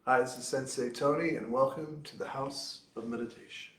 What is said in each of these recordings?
Hi, this is Sensei Tony, and welcome to the House of Meditation.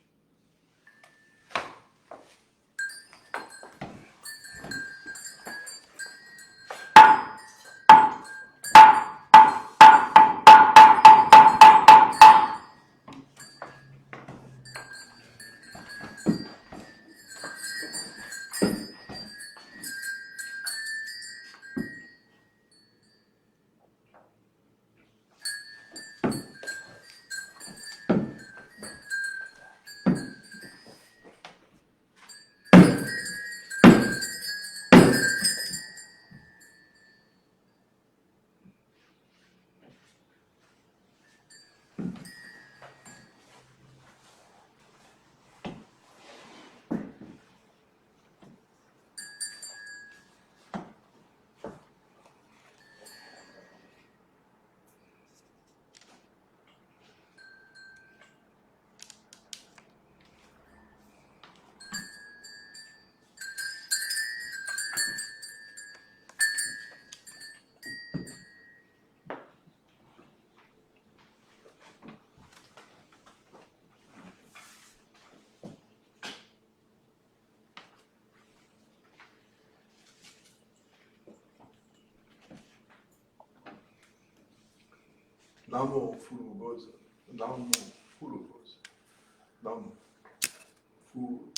Namo Furugoza, Namo Furugoza, Namo Furugoza.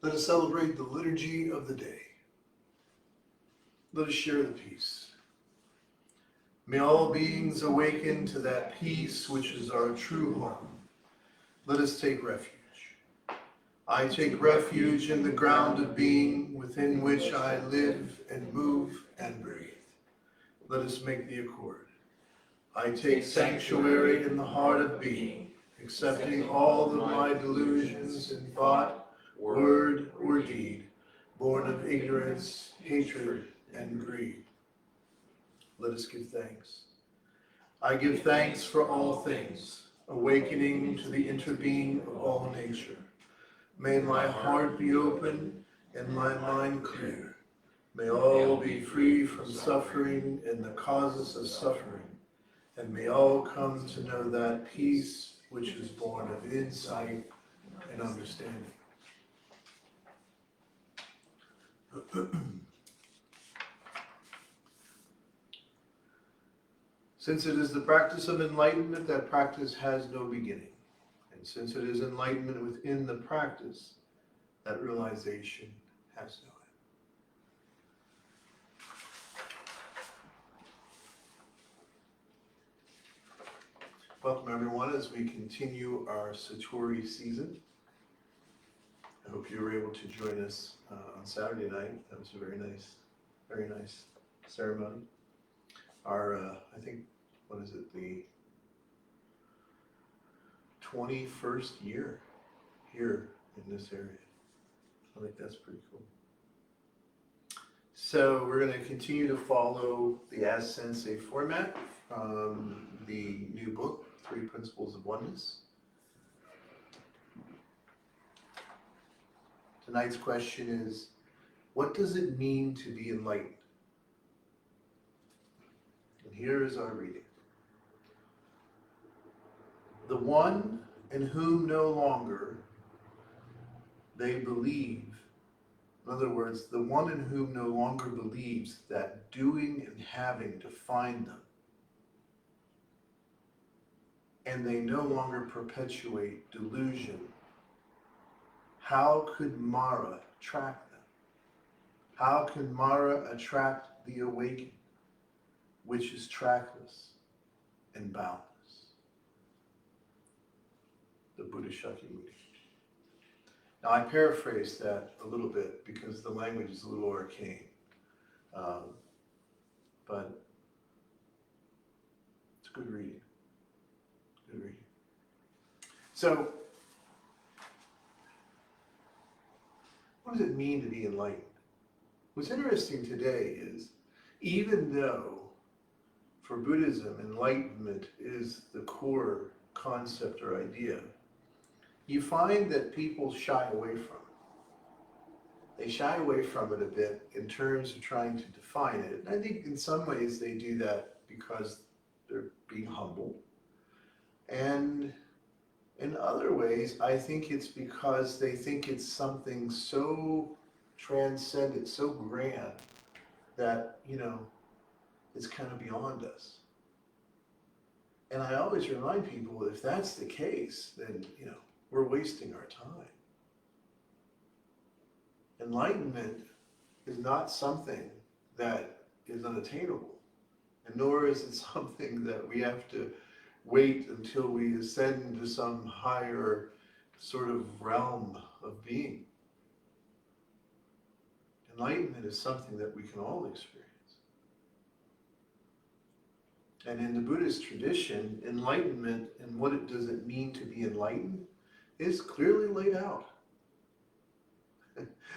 Let us celebrate the liturgy of the day. Let us share the peace. May all beings awaken to that peace which is our true home. Let us take refuge. I take refuge in the ground of being within which I live and move and breathe. Let us make the accord. I take sanctuary in the heart of being, accepting all of my delusions in thought, word, or deed, born of ignorance, hatred, and greed. Let us give thanks. I give thanks for all things, awakening to the interbeing of all nature. May my heart be open and my mind clear. May all be free from suffering and the causes of suffering. And may all come to know that peace which is born of insight and understanding. Since it is the practice of enlightenment, that practice has no beginning. And since it is enlightenment within the practice, that realization has no end. Welcome everyone as we continue our Satori season. I hope you were able to join us on Saturday night. That was a very nice ceremony. Our, I think, what is it, the 21st year here in this area. I think that's pretty cool. So we're going to continue to follow the As Sensei format from the new book, Three Principles of Oneness. Tonight's question is, what does it mean to be enlightened? And here is our reading. The one in whom no longer they believe, in other words, the one in whom no longer believes that doing and having define them, and they no longer perpetuate delusion, how could Mara track them? How can Mara attract the awakened, which is trackless and boundless? The Buddha Shakyamuni. Now I paraphrased that a little bit because the language is a little arcane, but it's good reading. Good reading. So, what does it mean to be enlightened? What's interesting today is, even though for Buddhism enlightenment is the core concept or idea, you find that people shy away from it. They shy away from it a bit in terms of trying to define it. And I think in some ways they do that because they're being humble. And in other ways, I think it's because they think it's something so transcendent, so grand, that, it's kind of beyond us. And I always remind people, if that's the case, then, we're wasting our time. Enlightenment is not something that is unattainable, and nor is it something that we have to wait until we ascend into some higher sort of realm of being. Enlightenment is something that we can all experience. And in the Buddhist tradition, enlightenment and what does it mean to be enlightened is clearly laid out.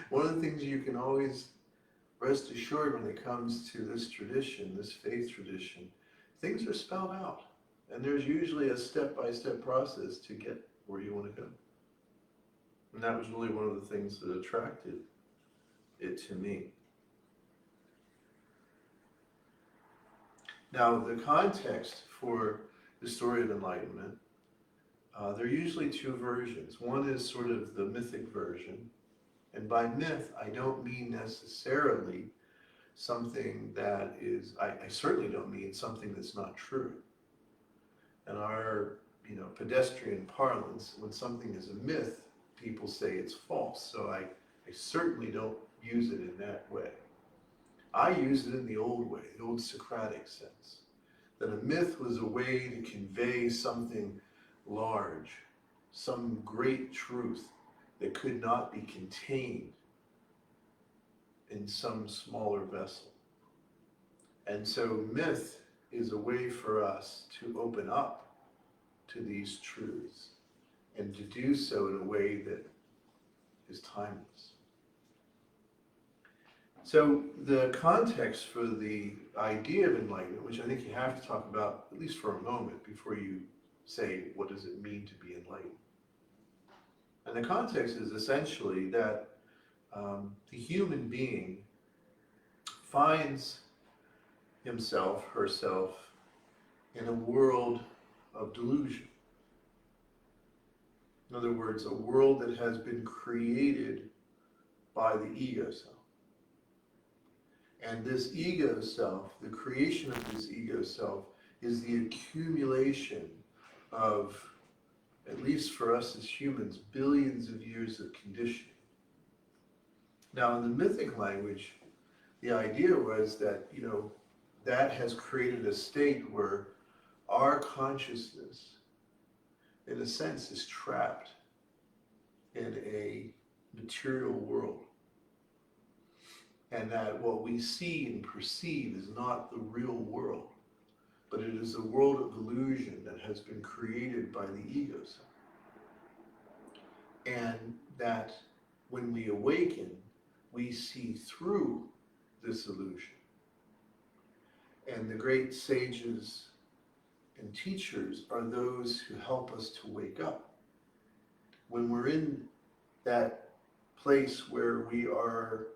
One of the things you can always rest assured when it comes to this tradition, this faith tradition, things are spelled out. And there's usually a step-by-step process to get where you want to go. And that was really one of the things that attracted it to me. Now, the context for the story of enlightenment, there are usually two versions. One is sort of the mythic version. And by myth, I don't mean necessarily something that is, I certainly don't mean something that's not true. In our, pedestrian parlance, when something is a myth, people say it's false. So I I certainly don't use it in that way. I use it in the old way, the old Socratic sense, that a myth was a way to convey something large, some great truth that could not be contained in some smaller vessel. And so myth is a way for us to open up to these truths and to do so in a way that is timeless. So the context for the idea of enlightenment, which I think you have to talk about at least for a moment before you say, what does it mean to be enlightened? And the context is essentially that the human being finds himself, herself, in a world of delusion. In other words, a world that has been created by the ego self. And this ego self, the creation of this ego self, is the accumulation of, at least for us as humans, billions of years of conditioning. Now, in the mythic language, the idea was that, that has created a state where our consciousness, in a sense, is trapped in a material world. And that what we see and perceive is not the real world, but it is a world of illusion that has been created by the ego self. And that when we awaken, we see through this illusion. And the great sages and teachers are those who help us to wake up. When we're in that place where we are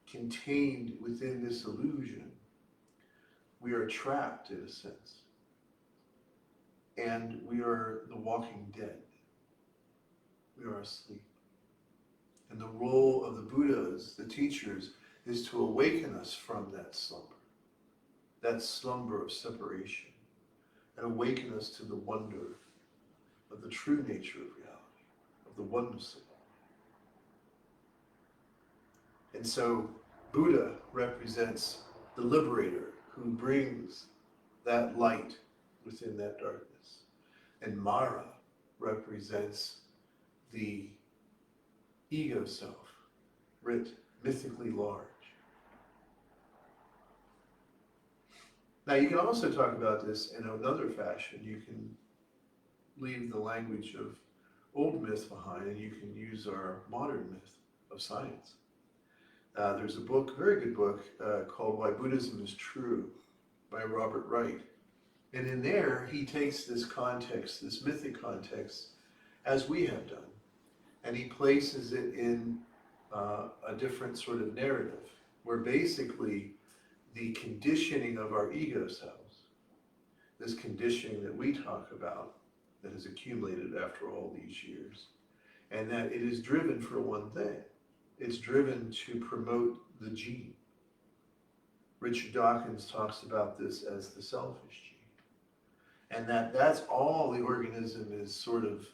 contained within this illusion, we are trapped in a sense. And we are the walking dead. We are asleep. And the role of the Buddhas, the teachers, is to awaken us from that slumber of separation, and awaken us to the wonder of the true nature of reality, of the oneness of all. And so Buddha represents the liberator who brings that light within that darkness. And Mara represents the ego self, writ mythically large. Now you can also talk about this in another fashion. You can leave the language of old myth behind and you can use our modern myth of science. There's a book, very good book, called Why Buddhism is True by Robert Wright. And in there, he takes this context, this mythic context, as we have done, and he places it in a different sort of narrative, where basically the conditioning of our ego selves, this conditioning that we talk about, that has accumulated after all these years, and that it is driven for one thing. It's driven to promote the gene. Richard Dawkins talks about this as the selfish gene. And that's all the organism is sort of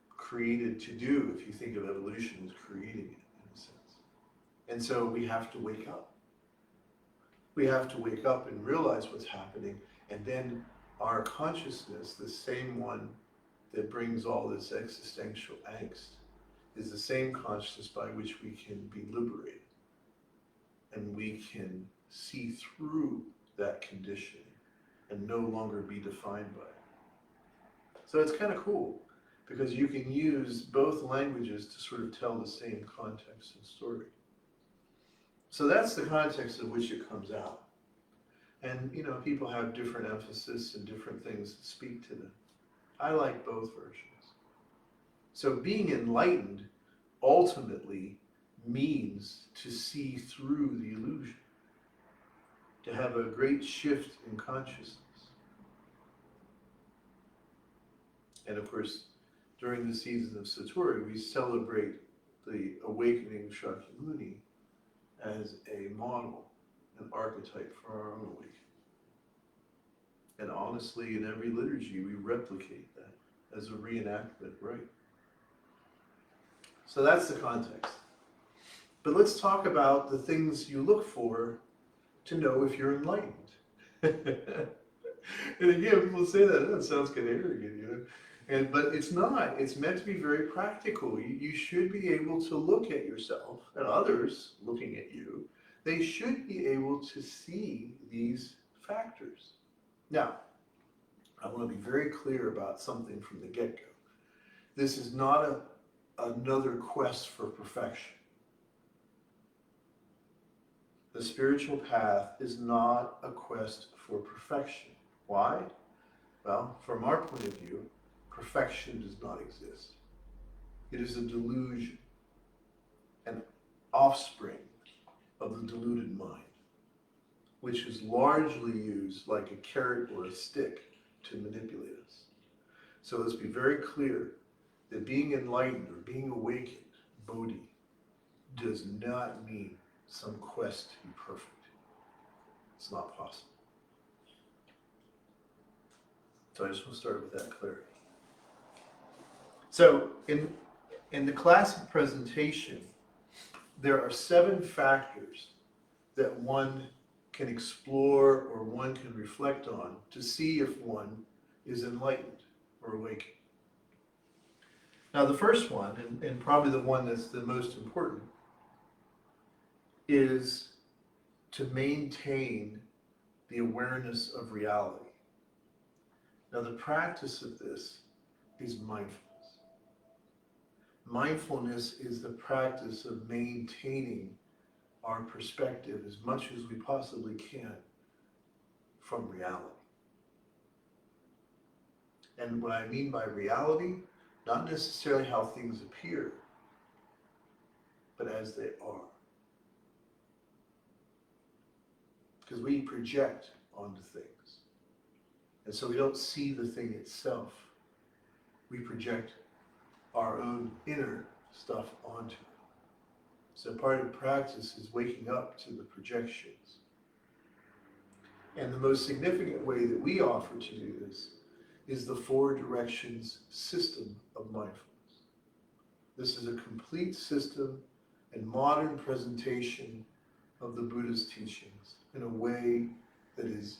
created to do, if you think of evolution as creating it, in a sense. And so we have to wake up. We have to wake up and realize what's happening, and then our consciousness, the same one that brings all this existential angst, is the same consciousness by which we can be liberated. And we can see through that conditioning and no longer be defined by it. So it's kind of cool, because you can use both languages to sort of tell the same context and story. So that's the context in which it comes out. And people have different emphasis and different things that speak to them. I like both versions. So being enlightened ultimately means to see through the illusion, to have a great shift in consciousness. And of course, during the season of Satori, we celebrate the awakening of Shakyamuni as a model, an archetype for our own awakening. And honestly, in every liturgy, we replicate that as a reenactment, right? So that's the context. But let's talk about the things you look for to know if you're enlightened. And again, people say that, oh, it sounds kind of arrogant, you know. But it's not. It's meant to be very practical. You should be able to look at yourself and others looking at you. They should be able to see these factors. Now, I want to be very clear about something from the get-go. This is not another quest for perfection. The spiritual path is not a quest for perfection. Why? Well, from our point of view, perfection does not exist. It is a delusion, an offspring of the deluded mind, which is largely used like a carrot or a stick to manipulate us. So let's be very clear that being enlightened or being awakened, Bodhi, does not mean some quest to be perfect. It's not possible. So I just want to start with that clarity. So in the classic presentation, there are 7 factors that one can explore or one can reflect on to see if one is enlightened or awakened. Now the first one, and probably the one that's the most important, is to maintain the awareness of reality. Now the practice of this is mindfulness. Mindfulness is the practice of maintaining our perspective as much as we possibly can from reality. And what I mean by reality, not necessarily how things appear, but as they are. Because we project onto things. And so we don't see the thing itself. We project our own inner stuff onto it. So part of practice is waking up to the projections. And the most significant way that we offer to do this is the 4 directions system of mindfulness. This is a complete system and modern presentation of the Buddha's teachings in a way that is,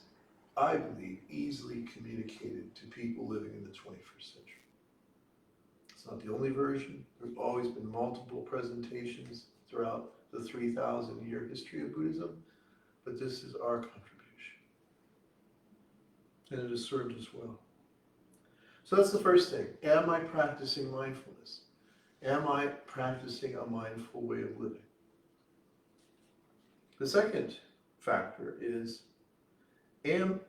I believe, easily communicated to people living in the 21st century. It's not the only version. There's always been multiple presentations throughout the 3,000-year history of Buddhism, but this is our contribution. And it has served us well. So that's the first thing. Am I practicing mindfulness? Am I practicing a mindful way of living? The second factor is, am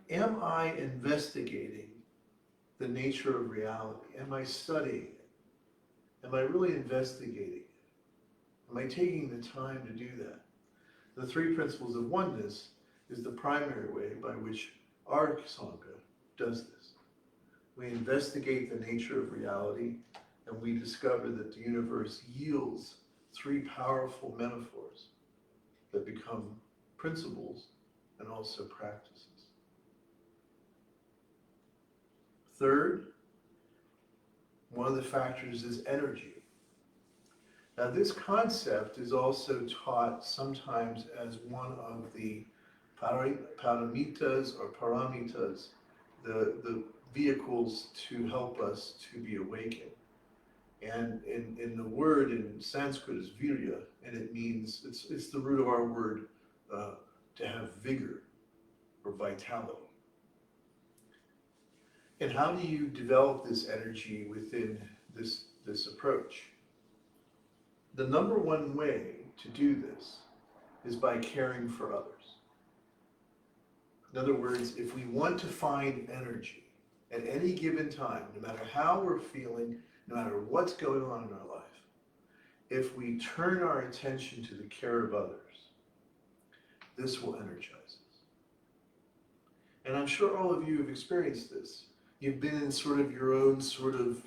I investigating the nature of reality? Am I studying it? Am I really investigating it? Am I taking the time to do that? The Three Principles of Oneness is the primary way by which our Sangha does this. We investigate the nature of reality, and we discover that the universe yields 3 powerful metaphors that become principles and also practices. Third, one of the factors is energy. Now this concept is also taught sometimes as one of the paramitas or paramitas, the vehicles to help us to be awakened. And in the word in Sanskrit is virya, and it means, it's the root of our word to have vigor or vitality. And how do you develop this energy within this approach? The number one way to do this is by caring for others. In other words, if we want to find energy at any given time, no matter how we're feeling, no matter what's going on in our life, if we turn our attention to the care of others, this will energize us. And I'm sure all of you have experienced this. You've been in sort of your own sort of,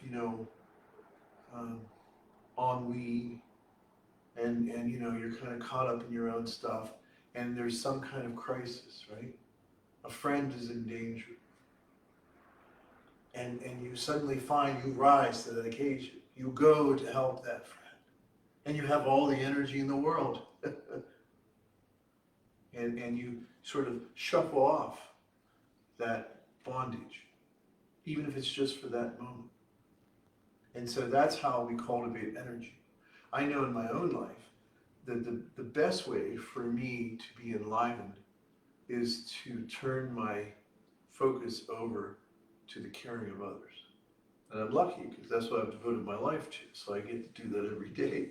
ennui, and you're kind of caught up in your own stuff, and there's some kind of crisis, right? A friend is in danger. And you suddenly find you rise to that occasion. You go to help that friend. And you have all the energy in the world. and you sort of shuffle off that bondage, even if it's just for that moment. And so that's how we cultivate energy. I know in my own life that the best way for me to be enlightened is to turn my focus over to the caring of others. And I'm lucky because that's what I've devoted my life to, so I get to do that every day.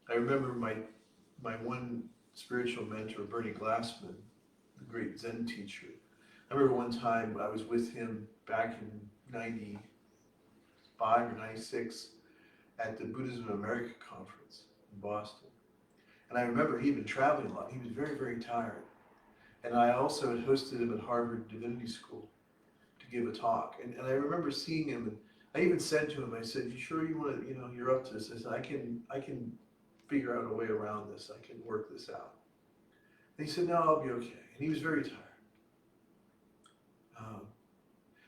I remember my one spiritual mentor, Bernie Glassman, the great Zen teacher. I remember one time I was with him back in 95 or 96 at the Buddhism in America conference in Boston. And I remember he'd been traveling a lot. He was very, very tired. And I also had hosted him at Harvard Divinity School to give a talk. And I remember seeing him, and I even said to him, I said, "You sure you want to, you're up to this?" I said, I can figure out a way around this. I can work this out. And he said, "No, I'll be okay." And he was very tired.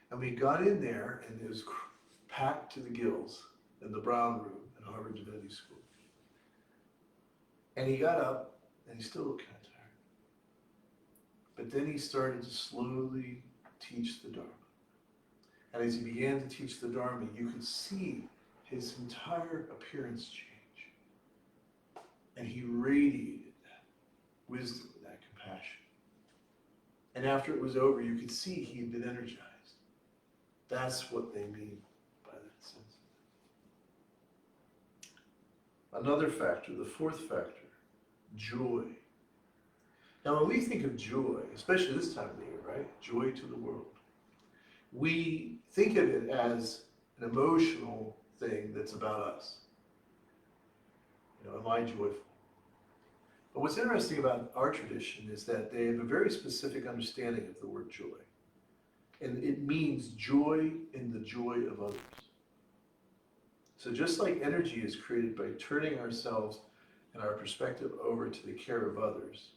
And we got in there, and it was packed to the gills in the Brown Room at Harvard Divinity School. And he got up, and he still looked kind of tired. But then he started to slowly teach the Dharma. And as he began to teach the Dharma, you could see his entire appearance change. And he radiated that wisdom, that compassion. And after it was over, you could see he had been energized. That's what they mean by that sense. Another factor, the fourth factor, joy. Now when we think of joy, especially this time of the year, right? Joy to the world. We think of it as an emotional thing that's about us. Am I joyful? But what's interesting about our tradition is that they have a very specific understanding of the word joy. And it means joy in the joy of others. So just like energy is created by turning ourselves and our perspective over to the care of others,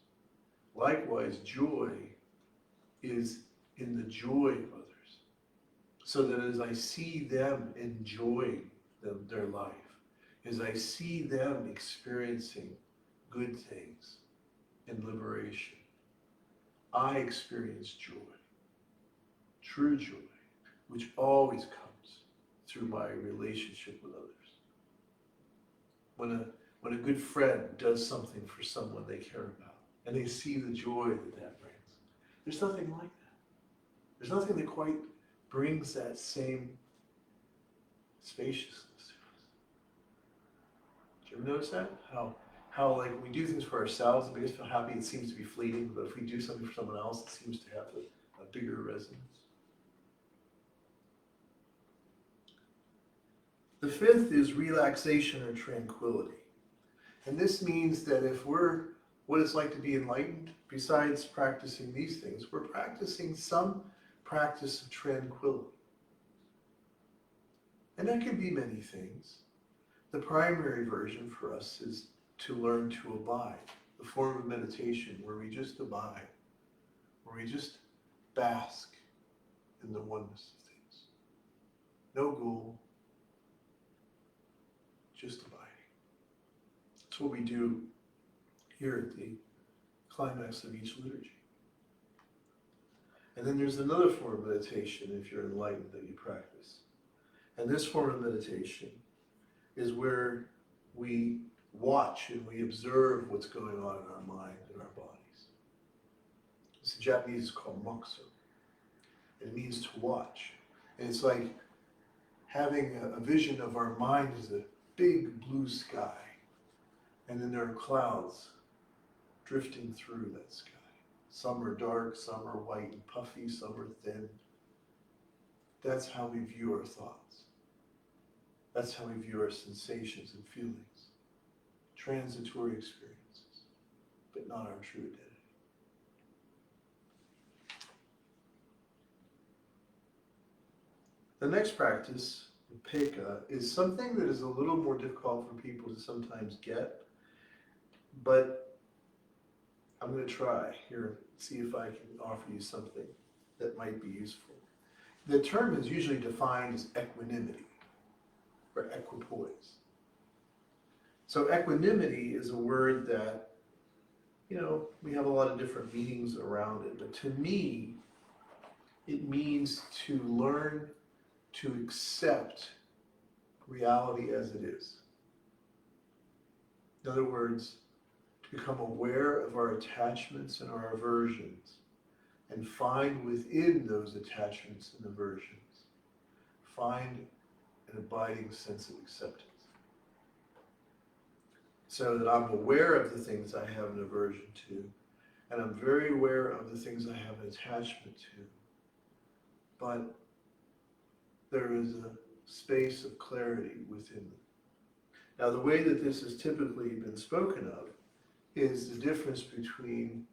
likewise joy is in the joy of others. So that as I see them enjoying their life, as I see them experiencing good things and liberation, I experience joy. True joy, which always comes through my relationship with others. When a good friend does something for someone they care about, and they see the joy that brings, there's nothing like that. There's nothing that quite brings that same spaciousness to us. Did you ever notice that? How like when we do things for ourselves, it makes us feel happy, it seems to be fleeting, but if we do something for someone else, it seems to have a bigger resonance. The fifth is relaxation or tranquility. And this means that if we're what it's like to be enlightened, besides practicing these things, we're practicing some practice of tranquility. And that can be many things. The primary version for us is to learn to abide, the form of meditation where we just abide, where we just bask in the oneness of things. No goal, just abiding. That's what we do here at the climax of each liturgy. And then there's another form of meditation, if you're enlightened, that you practice. And this form of meditation is where we watch and we observe what's going on in our mind and our bodies. This in Japanese is called mokuso. It means to watch. And it's like having a vision of our mind as a big blue sky. And then there are clouds drifting through that sky. Some are dark, some are white and puffy, some are thin. That's how we view our thoughts. That's how we view our sensations and feelings. Transitory experiences, but not our true identity. The next practice, Peka, is something that is a little more difficult for people to sometimes get, but I'm going to try here, see if I can offer you something that might be useful. The term is usually defined as equanimity or equipoise. So equanimity is a word that, we have a lot of different meanings around it, but to me, it means to learn to accept reality as it is. In other words, to become aware of our attachments and our aversions, and find within those attachments and aversions, find an abiding sense of acceptance. So that I'm aware of the things I have an aversion to, and I'm very aware of the things I have an attachment to. But there is a space of clarity within them. Now, the way that this has typically been spoken of is the difference between,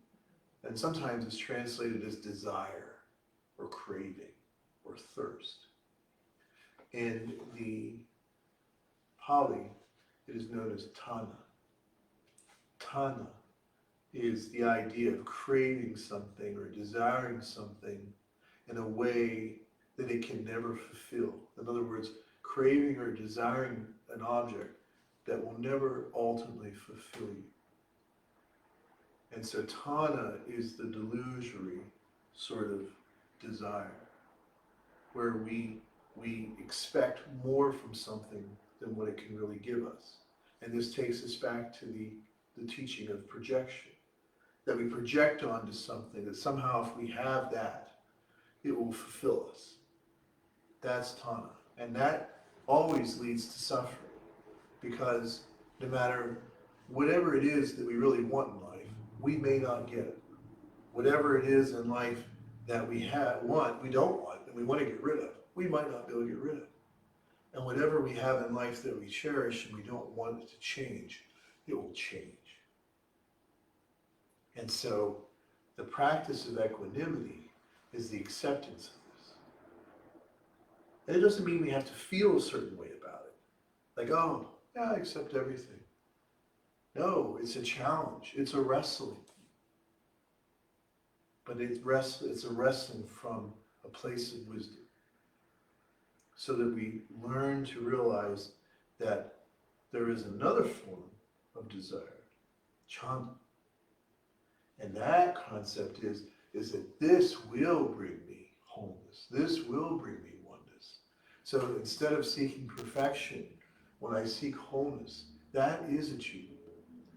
and sometimes it's translated as desire, or craving, or thirst. In the Pali, it is known as tanha. Tanha is the idea of craving something or desiring something in a way that it can never fulfill. In other words, craving or desiring an object that will never ultimately fulfill you. And so tanha is the delusory sort of desire, where we expect more from something than what it can really give us. And this takes us back to the teaching of projection, that we project onto something, that somehow if we have that, it will fulfill us. That's tanha. And that always leads to suffering, because no matter whatever it is that we really want in life, we may not get it. Whatever it is in life that we don't want, and we want to get rid of, we might not be able to get rid of. And whatever we have in life that we cherish and we don't want it to change, it will change. And so the practice of equanimity is the acceptance of this. And it doesn't mean we have to feel a certain way about it. Like, oh, yeah, I accept everything. No, it's a challenge. It's a wrestling. But it's a wrestling from a place of wisdom, so that we learn to realize that there is another form of desire, chanda. And that concept is that this will bring me wholeness. This will bring me oneness. So instead of seeking perfection, when I seek wholeness, that is achievable.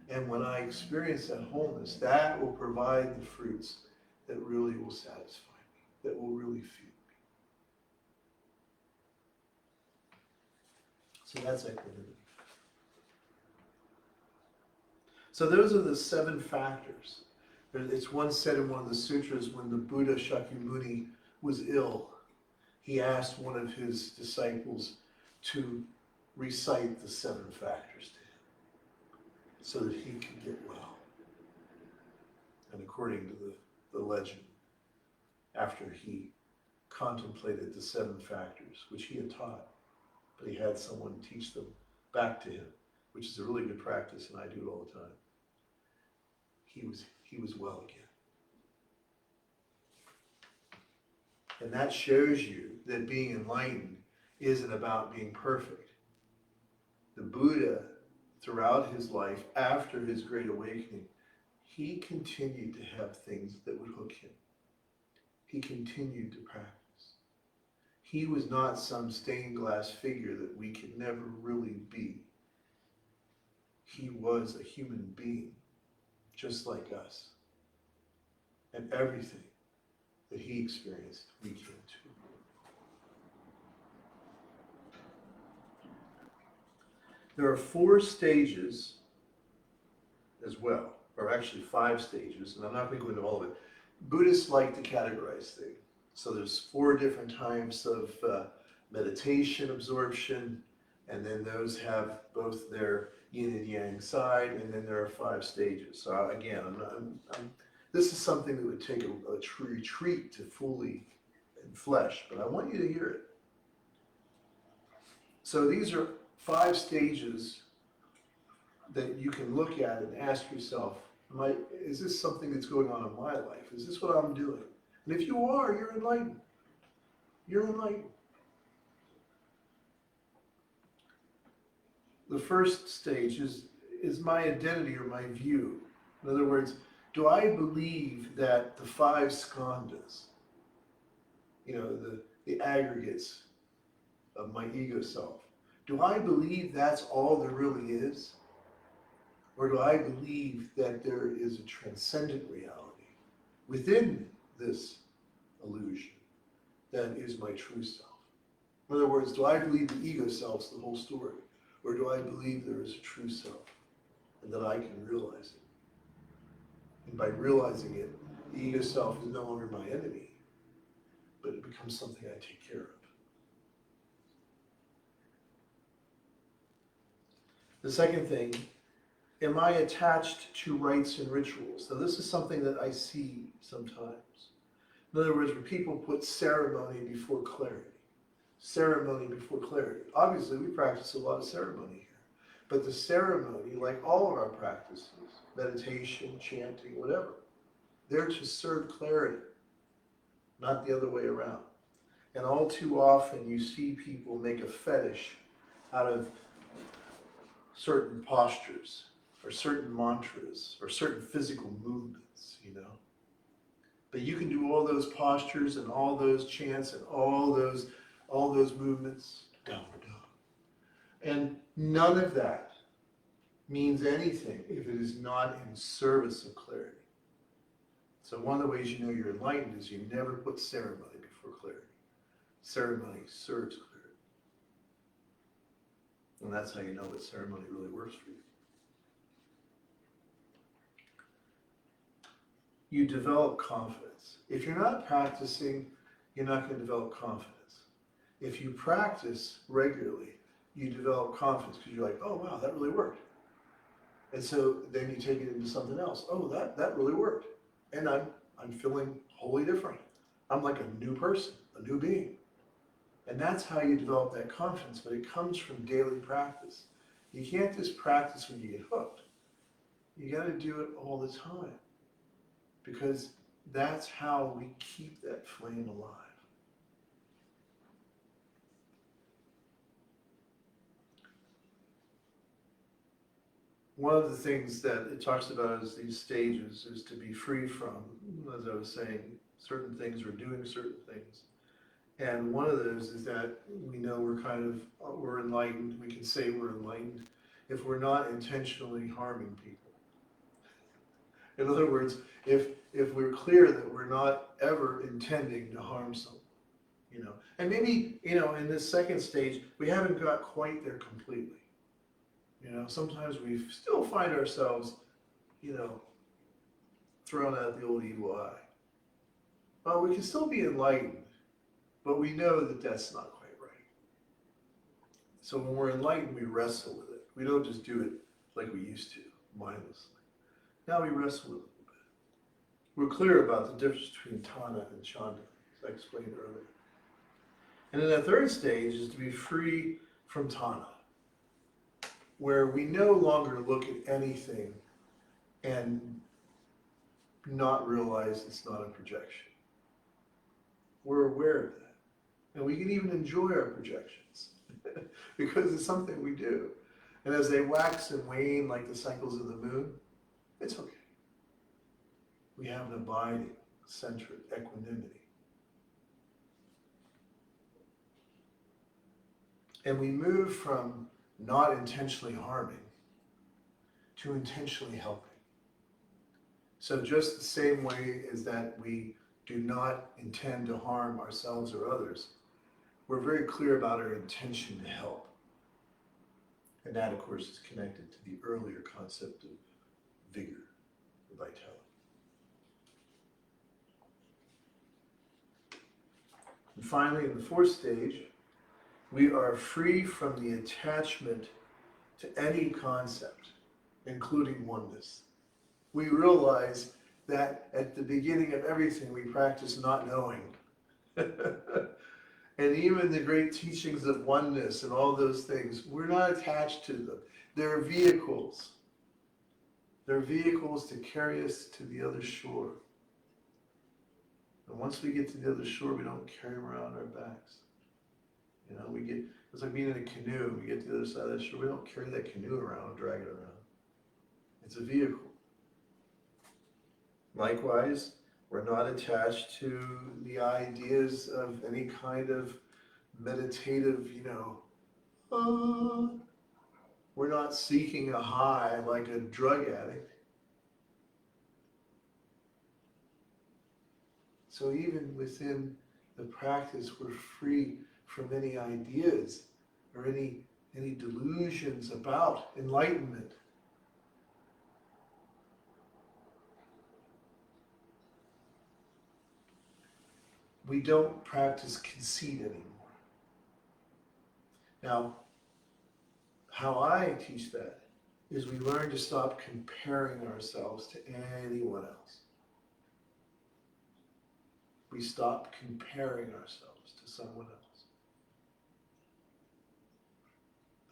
And when I experience that wholeness, that will provide the fruits that really will satisfy me, that will really feed me. So that's equanimity. So those are the 7 factors. It's one said in one of the sutras, when the Buddha Shakyamuni was ill, he asked one of his disciples to recite the 7 factors to him so that he could get well. And according to the legend, after he contemplated the 7 factors, which he had taught, but he had someone teach them back to him, which is a really good practice, and I do it all the time. He was well again. And that shows you that being enlightened isn't about being perfect. The Buddha, throughout his life, after his great awakening, he continued to have things that would hook him. He continued to practice. He was not some stained glass figure that we could never really be. He was a human being, just like us. And everything that he experienced, we can too. There are 4 stages as well, or actually 5 stages, and I'm not going to go into all of it. Buddhists like to categorize things. So there's 4 different types of meditation absorption, and then those have both their yin and yang side, and then there are 5 stages. So again, this is something that would take a retreat to fully enflesh, but I want you to hear it. So these are 5 stages that you can look at and ask yourself, is this something that's going on in my life? Is this what I'm doing? And if you are, you're enlightened. You're enlightened. The first stage is is my identity or my view. In other words, do I believe that the five skandhas, the aggregates of my ego self, do I believe that's all there really is? Or do I believe that there is a transcendent reality within this illusion that is my true self? In other words, do I believe the ego self's the whole story? Or do I believe there is a true self and that I can realize it? And by realizing it, the ego self is no longer my enemy, but it becomes something I take care of. The second thing, am I attached to rites and rituals? Now this is something that I see sometimes. In other words, where people put ceremony before clarity. Ceremony before clarity. Obviously, we practice a lot of ceremony here. But the ceremony, like all of our practices, meditation, chanting, whatever, they're to serve clarity, not the other way around. And all too often you see people make a fetish out of certain postures, or certain mantras, or certain physical movements, But you can do all those postures and all those chants and all those movements, down for down. And none of that means anything if it is not in service of clarity. So one of the ways you know you're enlightened is you never put ceremony before clarity. Ceremony serves clarity. And that's how you know that ceremony really works for you. You develop confidence. If you're not practicing, you're not going to develop confidence. If you practice regularly, you develop confidence because you're like, oh wow, that really worked. And so then you take it into something else. Oh, that really worked. And I'm feeling wholly different. I'm like a new person, a new being. And that's how you develop that confidence, but it comes from daily practice. You can't just practice when you get hooked. You got to do it all the time, because that's how we keep that flame alive. One of the things that it talks about as these stages is to be free from, as I was saying, certain things or doing certain things. And one of those is that we know we're enlightened. We can say we're enlightened if we're not intentionally harming people. In other words, if we're clear that we're not ever intending to harm someone, And maybe, in this second stage, we haven't got quite there completely. Sometimes we still find ourselves, thrown out the old evil eye. Well, we can still be enlightened, but we know that that's not quite right. So when we're enlightened, we wrestle with it. We don't just do it like we used to, mindlessly. Now we wrestle with it a little bit. We're clear about the difference between Tana and Chanda, as I explained earlier. And then the third stage is to be free from Tana, where we no longer look at anything and not realize it's not a projection. We're aware of that. And we can even enjoy our projections because it's something we do. And as they wax and wane like the cycles of the moon, it's okay. We have an abiding, centered equanimity. And we move from not intentionally harming to intentionally helping. So just the same way as that we do not intend to harm ourselves or others, we're very clear about our intention to help. And that, of course, is connected to the earlier concept of vigor, vitality. And finally, in the fourth stage, we are free from the attachment to any concept, including oneness. We realize that at the beginning of everything, we practice not knowing. And even the great teachings of oneness and all those things, we're not attached to them. They're vehicles. They're vehicles to carry us to the other shore. And once we get to the other shore, we don't carry them around our backs. It's like being in a canoe. We get to the other side of that shore, we don't carry that canoe around and drag it around. It's a vehicle. Likewise, we're not attached to the ideas of any kind of meditative, we're not seeking a high like a drug addict. So even within the practice, we're free from any ideas or any delusions about enlightenment. We don't practice conceit anymore. Now, how I teach that is we learn to stop comparing ourselves to anyone else. We stop comparing ourselves to someone else.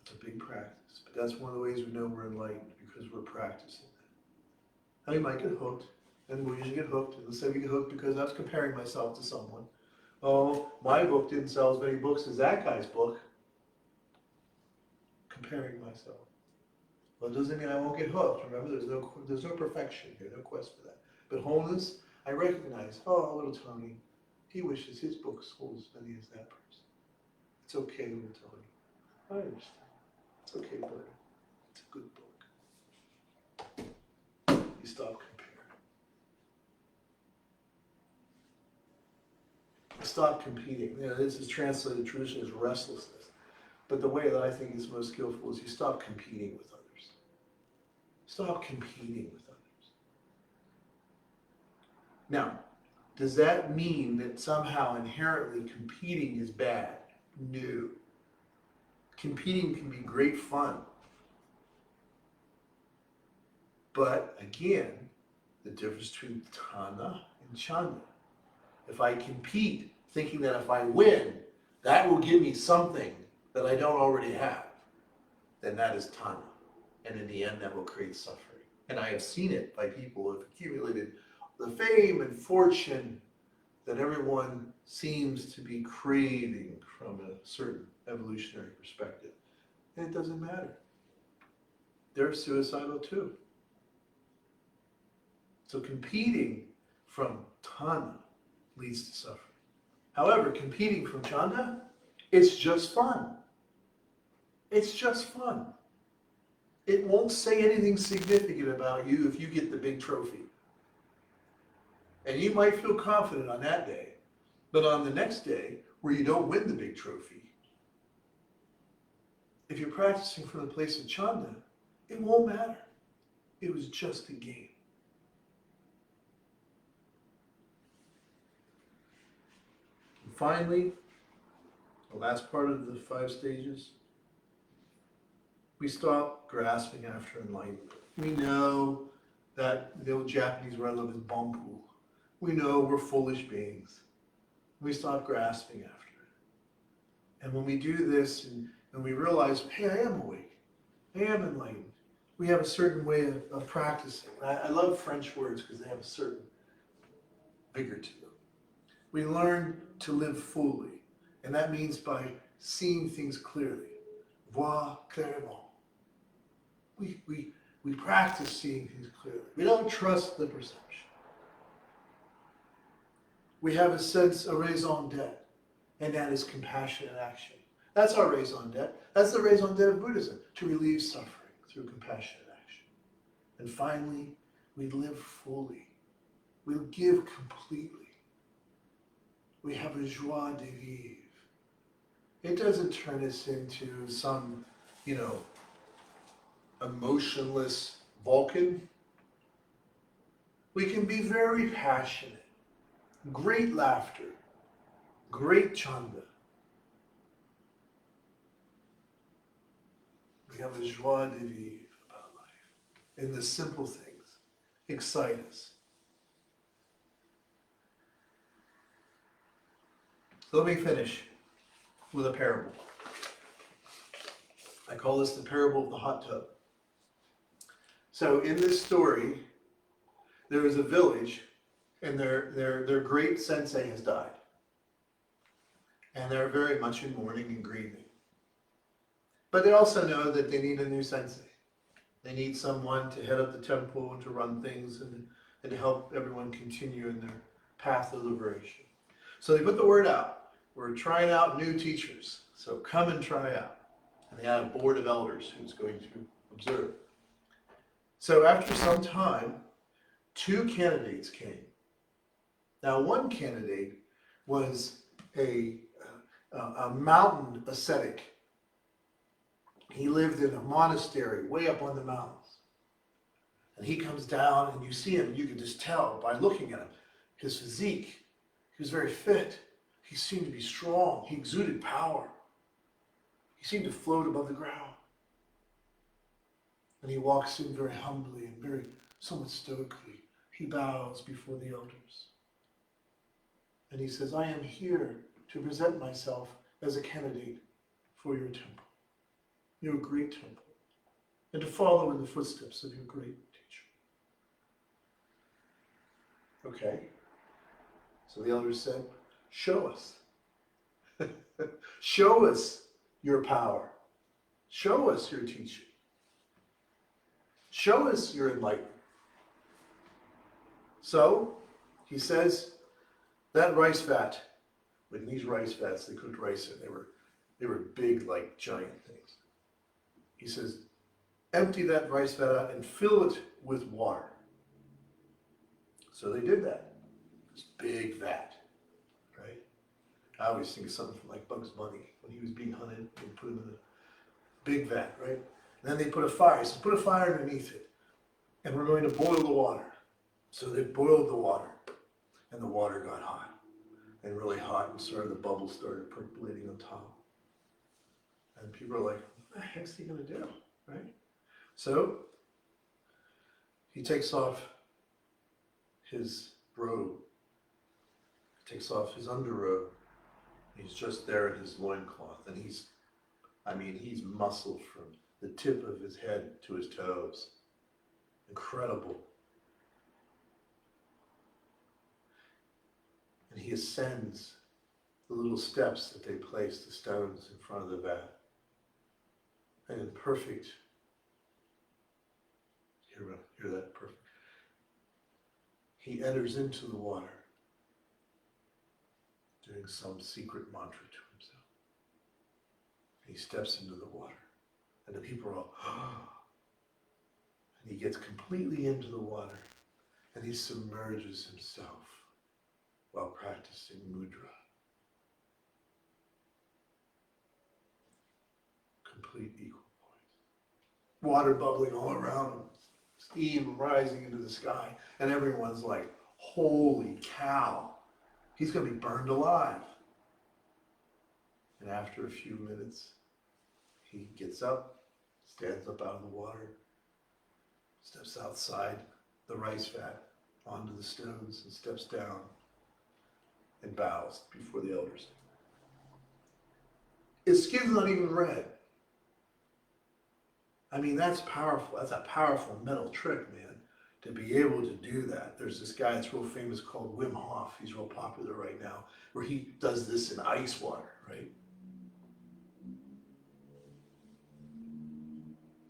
It's a big practice, but that's one of the ways we know we're enlightened, because we're practicing that. Now you might get hooked, and we usually get hooked, and let's say we get hooked because I was comparing myself to someone. Oh, my book didn't sell as many books as that guy's book. Comparing myself. Well, it doesn't mean I won't get hooked. Remember, there's no perfection here, no quest for that. But wholeness, I recognize, oh, little Tony, he wishes his book sold as many as that person. It's okay, little Tony. I understand. It's okay, buddy. It's a good book. You stop comparing. Stop competing. This is translated traditionally as restlessness. But the way that I think is most skillful is you stop competing with others. Stop competing with others. Now, does that mean that somehow inherently competing is bad? No. Competing can be great fun. But again, the difference between Tana and Chanda. If I compete thinking that if I win, that will give me something that I don't already have, then that is Tana. And in the end, that will create suffering. And I have seen it by people who have accumulated the fame and fortune that everyone seems to be craving from a certain evolutionary perspective. And it doesn't matter. They're suicidal too. So competing from Tana leads to suffering. However, competing from Chanda, it's just fun. It's just fun. It won't say anything significant about you if you get the big trophy. And you might feel confident on that day, but on the next day, where you don't win the big trophy, if you're practicing from the place of Chanda, it won't matter. It was just a game. And finally, the last part of the 5 stages, we stop grasping after enlightenment. We know that the old Japanese word I love is bonpu. We know we're foolish beings. We stop grasping after it. And when we do this and we realize, hey, I am awake. I am enlightened. We have a certain way of practicing. I love French words because they have a certain vigor to them. We learn to live fully. And that means by seeing things clearly. Voir clairement. We practice seeing things clearly. We don't trust the perception. We have a sense, a raison d'etre, and that is compassionate action. That's our raison d'etre. That's the raison d'etre of Buddhism, to relieve suffering through compassionate action. And finally, we live fully. We give completely. We have a joie de vivre. It doesn't turn us into some, emotionless Vulcan. We can be very passionate, great laughter, great Chanda. We have a joie de vivre about life. And the simple things excite us. So let me finish with a parable. I call this the parable of the hot tub. So in this story, there is a village, and their great sensei has died. And they're very much in mourning and grieving. But they also know that they need a new sensei. They need someone to head up the temple and to run things and to help everyone continue in their path of liberation. So they put the word out. We're trying out new teachers, so come and try out. And they had a board of elders who's going to observe. So after some time, 2 candidates came. Now, one candidate was a mountain ascetic. He lived in a monastery way up on the mountains. And he comes down, and you see him, you can just tell by looking at him, his physique. He was very fit. He seemed to be strong. He exuded power. He seemed to float above the ground. And he walks in very humbly and very somewhat stoically. He bows before the elders. And he says, I am here to present myself as a candidate for your temple, your great temple, and to follow in the footsteps of your great teacher. Okay. So the elders said, show us. Show us your power. Show us your teaching. Show us your enlightenment. So, he says, that rice vat, with these rice vats, they cooked rice in, they were big, like giant things. He says, empty that rice vat out and fill it with water. So they did that. This big vat, right? I always think of something from like Bugs Bunny, when he was being hunted, they put him in a big vat, right? And then they put a fire. So put a fire underneath it, and we're going to boil the water. So they boiled the water, and the water got hot, and really hot, and the bubbles started percolating on top. And people are like, what the heck's he going to do, right? So he takes off his robe, takes off his underrobe. He's just there in his loincloth, and he's muscled from the tip of his head to his toes. Incredible. And he ascends the little steps that they place, the stones in front of the vat. And in perfect, hear that? Perfect. He enters into the water, doing some secret mantra to himself. And he steps into the water. And the people are all, and he gets completely into the water, and he submerges himself while practicing mudra. Complete equal poise. Water bubbling all around him, steam rising into the sky, and everyone's like, holy cow, he's going to be burned alive. And after a few minutes, he gets up, stands up out of the water, steps outside the rice vat onto the stones, and steps down and bows before the elders. His skin's not even red. I mean, that's powerful. That's a powerful mental trick, man, to be able to do that. There's this guy that's real famous called Wim Hof. He's real popular right now, where he does this in ice water, right?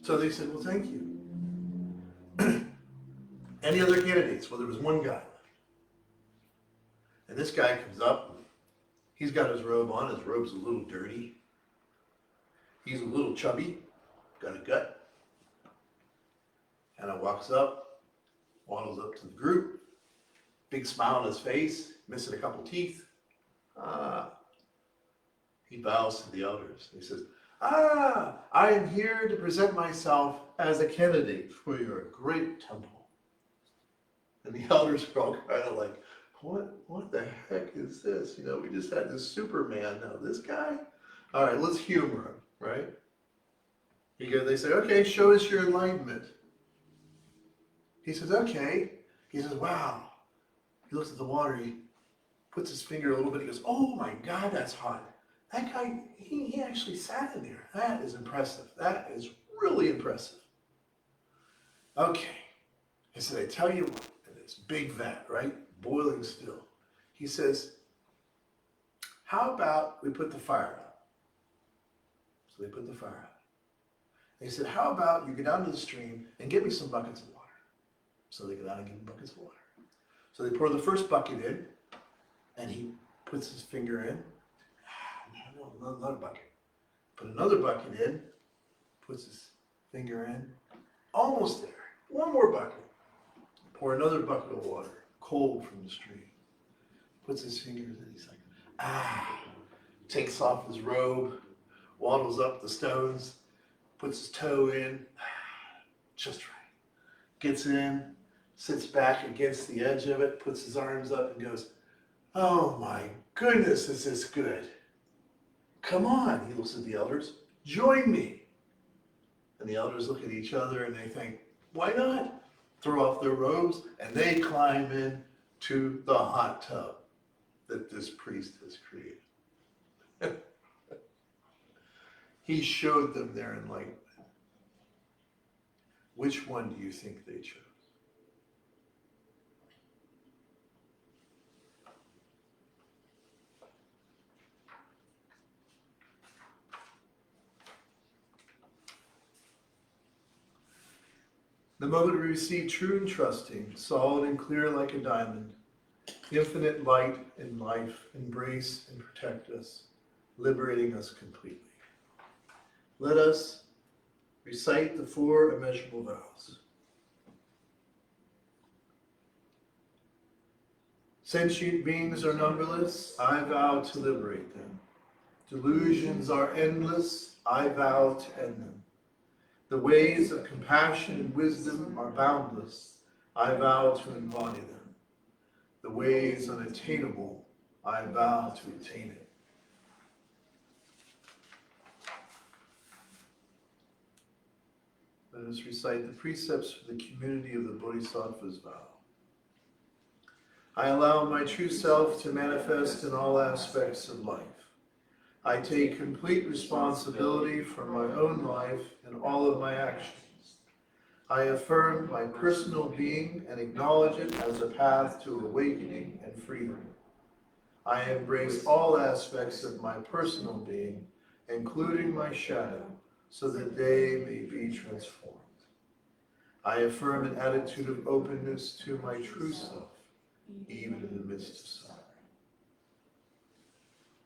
So they said, well, thank you. Any other candidates? Well, there was one guy left. And this guy comes up, and he's got his robe on. His robe's a little dirty. He's a little chubby, got a gut. And walks up, waddles up to the group, big smile on his face, missing a couple teeth. He bows to the elders. He says, I am here to present myself as a candidate for your great temple. And the elders are all kind of like, what the heck is this? You know, we just had this Superman, now this guy? All right, let's humor him, right? They say, okay, show us your enlightenment. He says, okay. He says, wow. He looks at the water, he puts his finger a little bit, he goes, oh my God, that's hot. That guy, he actually sat in there. That is impressive. That is really impressive. Okay. He said, I tell you what, and it's big vat, right? Boiling still. He says, how about we put the fire out? So they put the fire out. They said, how about you go down to the stream and get me some buckets of water? So they go down and give him buckets of water. So they pour the first bucket in, and he puts his finger in. Another bucket. Put another bucket in, puts his finger in. Almost there. One more bucket. Pour another bucket of water, cold from the stream. Puts his fingers in. He's like, takes off his robe, waddles up the stones, puts his toe in, just right. Gets in, sits back against the edge of it, puts his arms up and goes, oh my goodness, is this good? Come on, he looks at the elders, join me. And the elders look at each other and they think, why not? Throw off their robes and they climb in to the hot tub that this priest has created. He showed them their enlightenment. Which one do you think they chose? The moment we receive true and trusting, solid and clear like a diamond, infinite light and life embrace and protect us, liberating us completely. Let us recite the 4 immeasurable vows. Sentient beings are numberless, I vow to liberate them. Delusions are endless, I vow to end them. The ways of compassion and wisdom are boundless, I vow to embody them. The ways unattainable, I vow to attain it. Let us recite the precepts for the community of the Bodhisattva's vow. I allow my true self to manifest in all aspects of life. I take complete responsibility for my own life and all of my actions. I affirm my personal being and acknowledge it as a path to awakening and freedom. I embrace all aspects of my personal being, including my shadow, so that they may be transformed. I affirm an attitude of openness to my true self, even in the midst of suffering.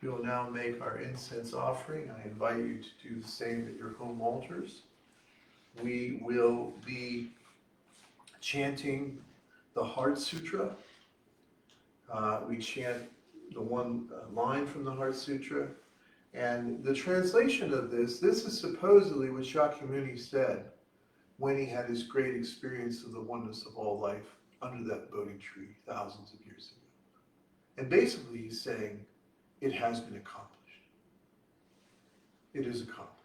We will now make our incense offering. I invite you to do the same at your home altars. We will be chanting the Heart Sutra. We chant the one line from the Heart Sutra. And the translation of this is supposedly what Shakyamuni said when he had his great experience of the oneness of all life under that Bodhi tree thousands of years ago. And basically he's saying, it has been accomplished. It is accomplished.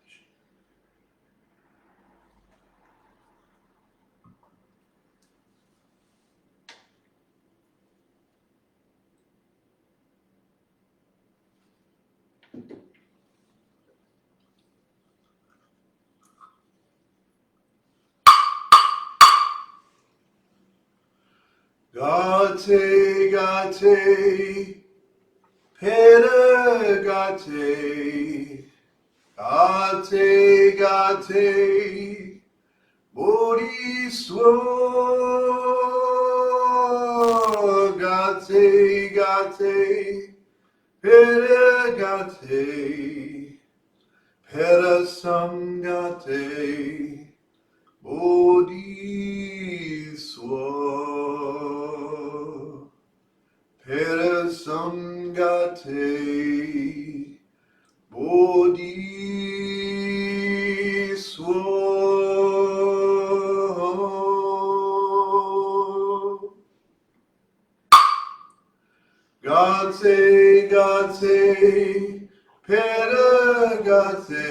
Gate, gate, pedagate, gate, gate, bodhiswa, gate, gate, pedagate, pedasangate, bodhiswa. Samgate Bodhiswa. Gate, gate, pedagate,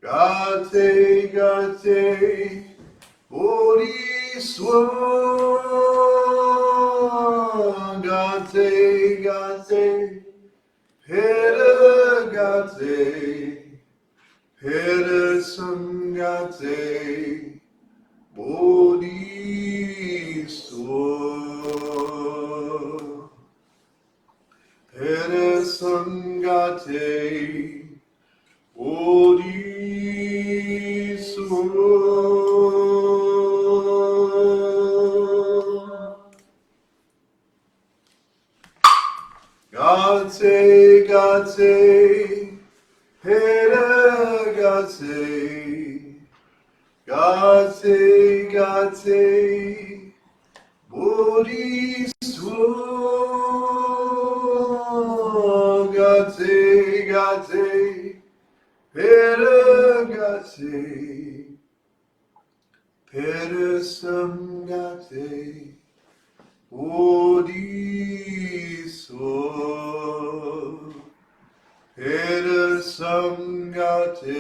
gate, gate, bodhiswa. Gate, gate, pedagate, pedasangate, bodhiswa. Pedasangate, bodhiswa. Gate, gate, Gate, gate, gate, Bodhisattva, gate, gate, Gate, Samgate, Bodhisattva, Samgate,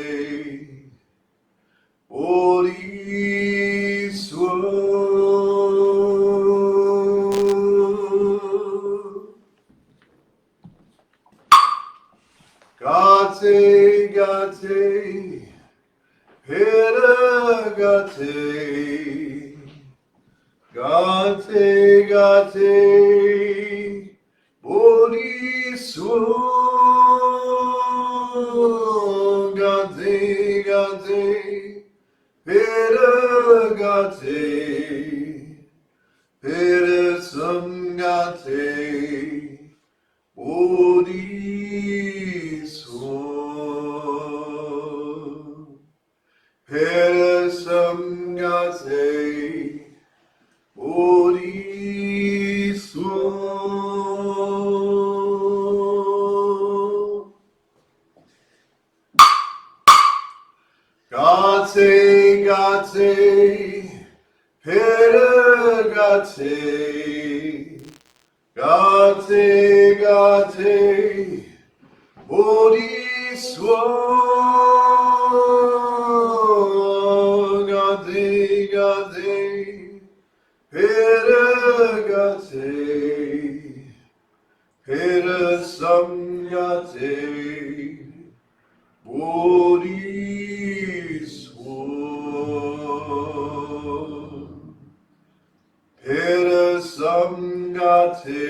Gate, gate, Gate, gate, gate, Bodhisattva, gate, gate, Gate, Samgate, Bodhisattva, Samgate, Bodhisattva. Gate, gate, Gate, gate, Bodhisattva, gate, gate, Gate, Samgate, Bodhisattva, Samgate,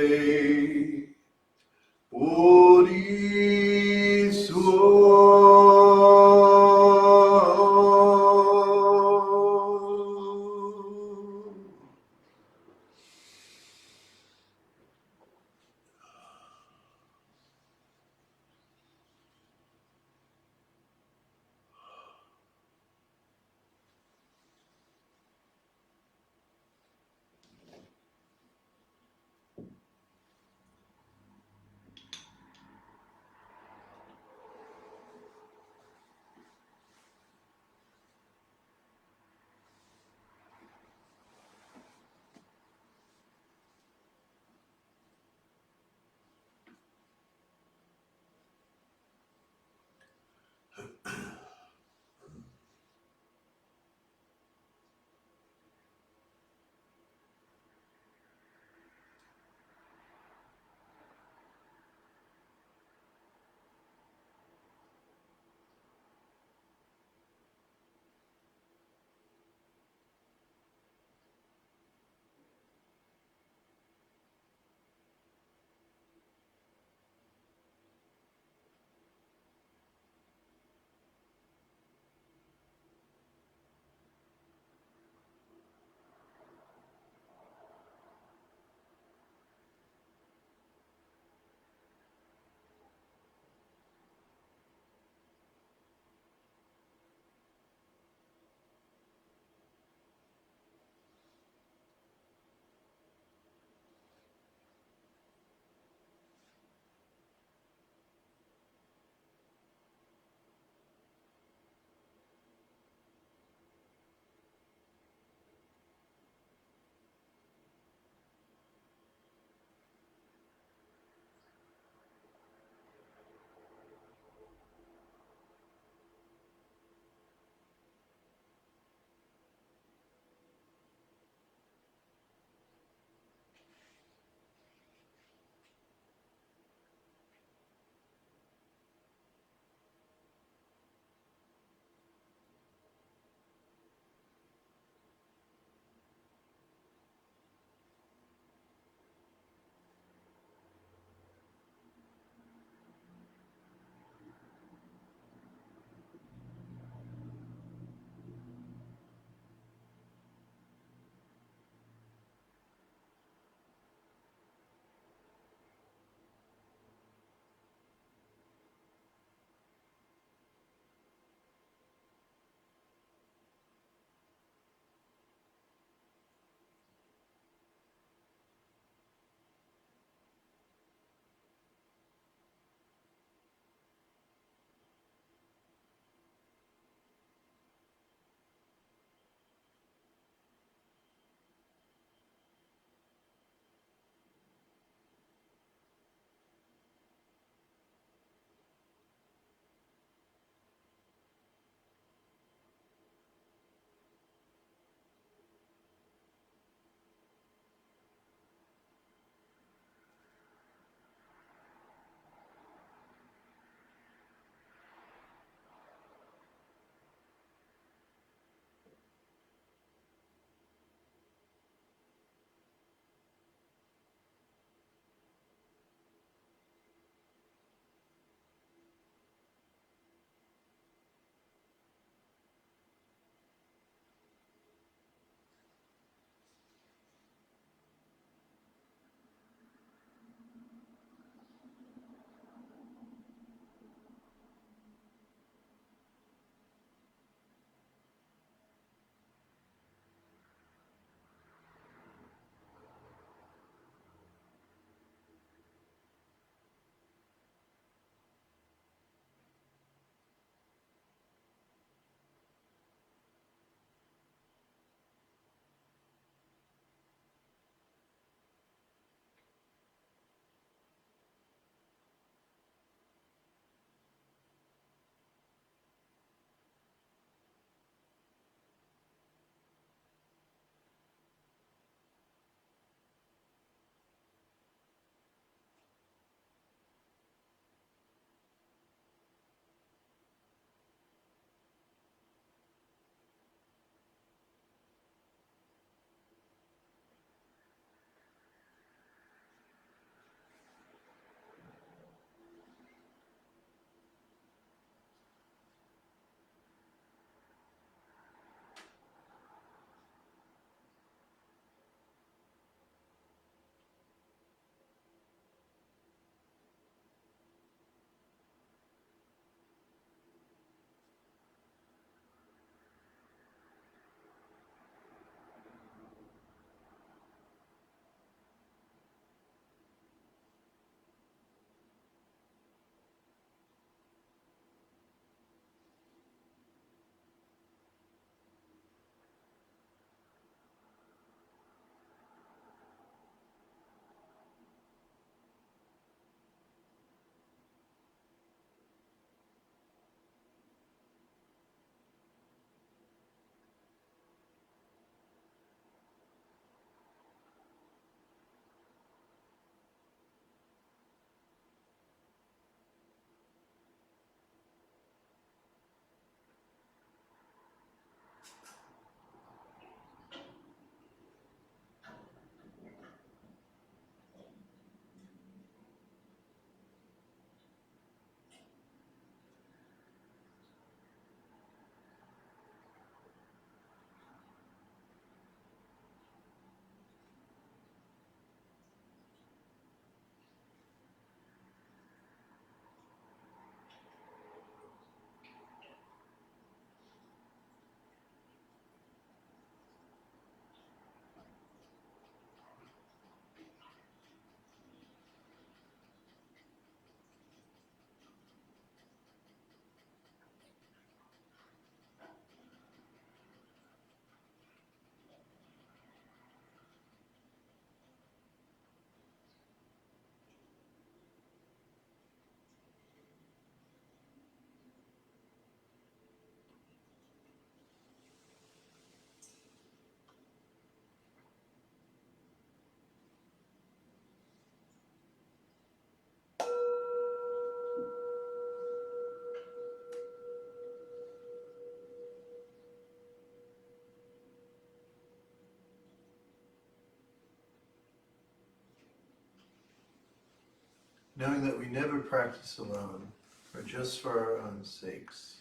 knowing that we never practice alone, or just for our own sakes.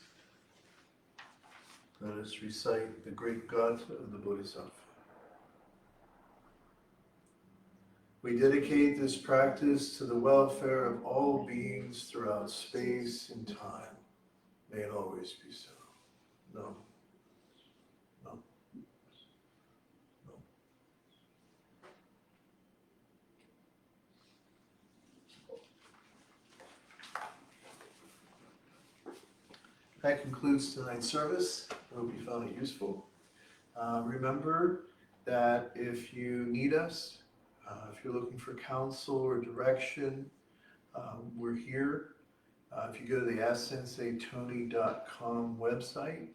Let us recite the great Gatha of the Bodhisattva. We dedicate this practice to the welfare of all beings throughout space and time. May it always be so. No. No. No. That concludes tonight's service. I hope you found it useful. Remember that if you need us, if you're looking for counsel or direction, we're here. If you go to the AskSenseiTony.com website,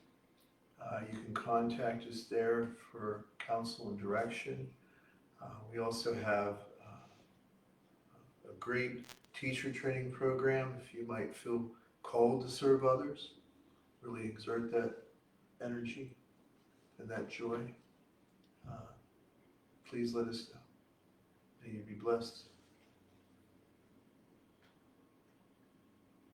you can contact us there for counsel and direction. We also have a great teacher training program if you might feel called to serve others, really exert that energy and that joy. Please let us know. May you be blessed.